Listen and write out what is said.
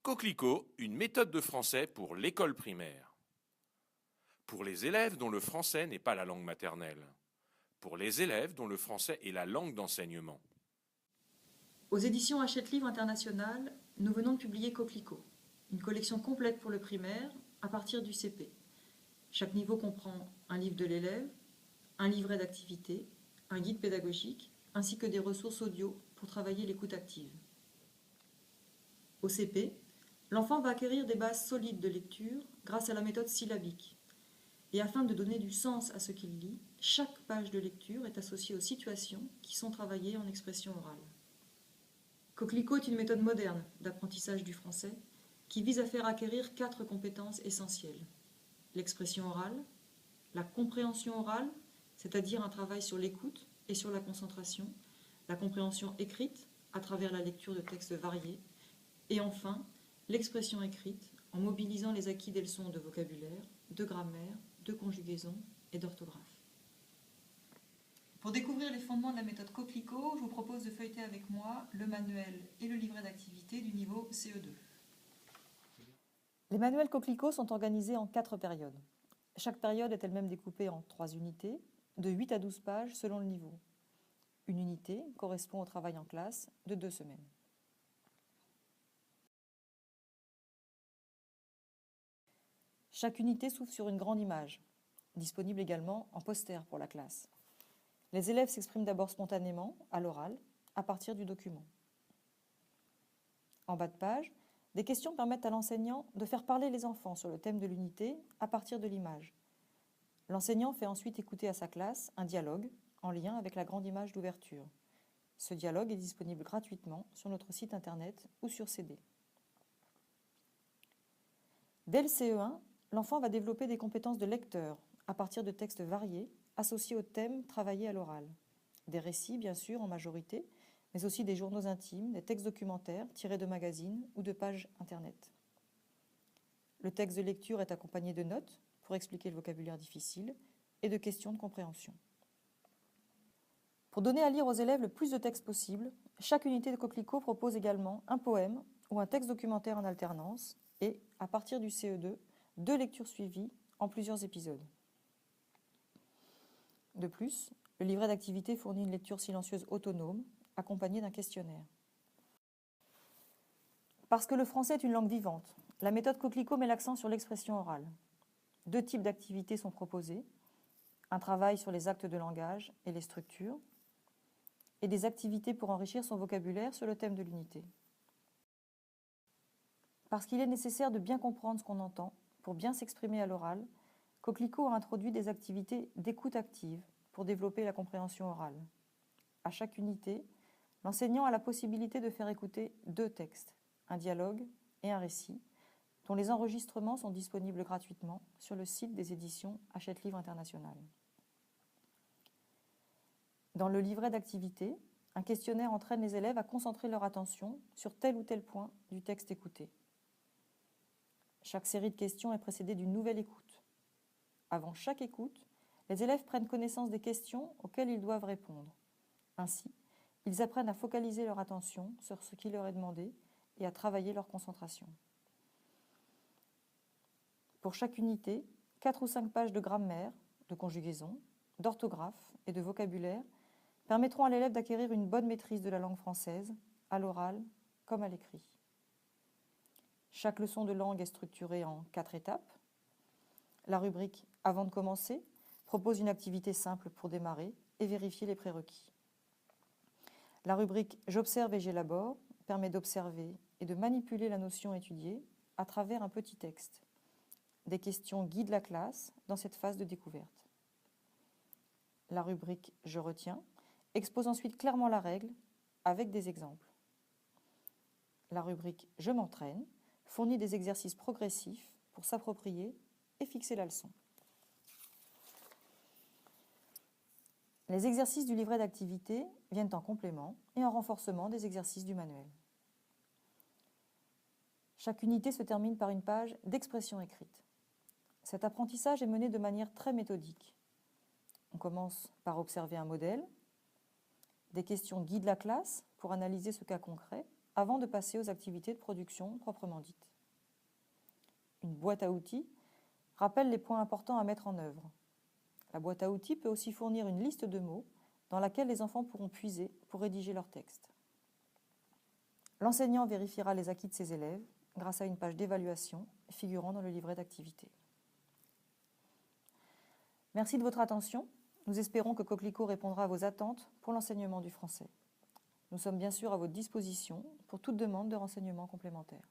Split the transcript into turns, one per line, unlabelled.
Coquelicot, une méthode de français pour l'école primaire. Pour les élèves dont le français n'est pas la langue maternelle. Pour les élèves dont le français est la langue d'enseignement.
Aux éditions Hachette Livre International, nous venons de publier Coquelicot, une collection complète pour le primaire à partir du CP. Chaque niveau comprend un livre de l'élève, un livret d'activité, un guide pédagogique, ainsi que des ressources audio pour travailler l'écoute active. Au CP, l'enfant va acquérir des bases solides de lecture grâce à la méthode syllabique. Et afin de donner du sens à ce qu'il lit, chaque page de lecture est associée aux situations qui sont travaillées en expression orale. Coquelicot est une méthode moderne d'apprentissage du français qui vise à faire acquérir 4 compétences essentielles. L'expression orale, la compréhension orale, c'est-à-dire un travail sur l'écoute et sur la concentration, la compréhension écrite à travers la lecture de textes variés, et enfin, l'expression écrite en mobilisant les acquis des leçons de vocabulaire, de grammaire, de conjugaison et d'orthographe. Pour découvrir les fondements de la méthode Coquelicot, je vous propose de feuilleter avec moi le manuel et le livret d'activité du niveau CE2. Les manuels Coquelicot sont organisés en 4 périodes. Chaque période est elle-même découpée en 3 unités, de 8 à 12 pages selon le niveau. Une unité correspond au travail en classe de 2 semaines. Chaque unité s'ouvre sur une grande image, disponible également en poster pour la classe. Les élèves s'expriment d'abord spontanément, à l'oral, à partir du document. En bas de page, des questions permettent à l'enseignant de faire parler les enfants sur le thème de l'unité à partir de l'image. L'enseignant fait ensuite écouter à sa classe un dialogue en lien avec la grande image d'ouverture. Ce dialogue est disponible gratuitement sur notre site internet ou sur CD. Dès le CE1, l'enfant va développer des compétences de lecteur à partir de textes variés associés aux thèmes travaillés à l'oral. Des récits, bien sûr, en majorité, mais aussi des journaux intimes, des textes documentaires tirés de magazines ou de pages Internet. Le texte de lecture est accompagné de notes pour expliquer le vocabulaire difficile et de questions de compréhension. Pour donner à lire aux élèves le plus de textes possible, chaque unité de Coquelicot propose également un poème ou un texte documentaire en alternance et, à partir du CE2, 2 lectures suivies en plusieurs épisodes. De plus, le livret d'activité fournit une lecture silencieuse autonome, accompagnée d'un questionnaire. Parce que le français est une langue vivante, la méthode Coquelicot met l'accent sur l'expression orale. 2 types d'activités sont proposés, un travail sur les actes de langage et les structures, et des activités pour enrichir son vocabulaire sur le thème de l'unité. Parce qu'il est nécessaire de bien comprendre ce qu'on entend pour bien s'exprimer à l'oral, Coquelicot a introduit des activités d'écoute active pour développer la compréhension orale. À chaque unité, l'enseignant a la possibilité de faire écouter 2 textes, un dialogue et un récit, dont les enregistrements sont disponibles gratuitement sur le site des éditions Hachette Livre International. Dans le livret d'activité, un questionnaire entraîne les élèves à concentrer leur attention sur tel ou tel point du texte écouté. Chaque série de questions est précédée d'une nouvelle écoute. Avant chaque écoute, les élèves prennent connaissance des questions auxquelles ils doivent répondre. Ainsi, ils apprennent à focaliser leur attention sur ce qui leur est demandé et à travailler leur concentration. Pour chaque unité, 4 ou 5 pages de grammaire, de conjugaison, d'orthographe et de vocabulaire permettront à l'élève d'acquérir une bonne maîtrise de la langue française, à l'oral comme à l'écrit. Chaque leçon de langue est structurée en 4 étapes. La rubrique « Avant de commencer » propose une activité simple pour démarrer et vérifier les prérequis. La rubrique « J'observe et j'élabore » permet d'observer et de manipuler la notion étudiée à travers un petit texte. Des questions guident la classe dans cette phase de découverte. La rubrique « Je retiens » expose ensuite clairement la règle avec des exemples. La rubrique « Je m'entraîne » fournit des exercices progressifs pour s'approprier et fixer la leçon. Les exercices du livret d'activité viennent en complément et en renforcement des exercices du manuel. Chaque unité se termine par une page d'expression écrite. Cet apprentissage est mené de manière très méthodique. On commence par observer un modèle. Des questions guident la classe pour analyser ce cas concret avant de passer aux activités de production proprement dites. Une boîte à outils rappelle les points importants à mettre en œuvre. La boîte à outils peut aussi fournir une liste de mots dans laquelle les enfants pourront puiser pour rédiger leur texte. L'enseignant vérifiera les acquis de ses élèves grâce à une page d'évaluation figurant dans le livret d'activité. Merci de votre attention. Nous espérons que Coquelicot répondra à vos attentes pour l'enseignement du français. Nous sommes bien sûr à votre disposition pour toute demande de renseignements complémentaires.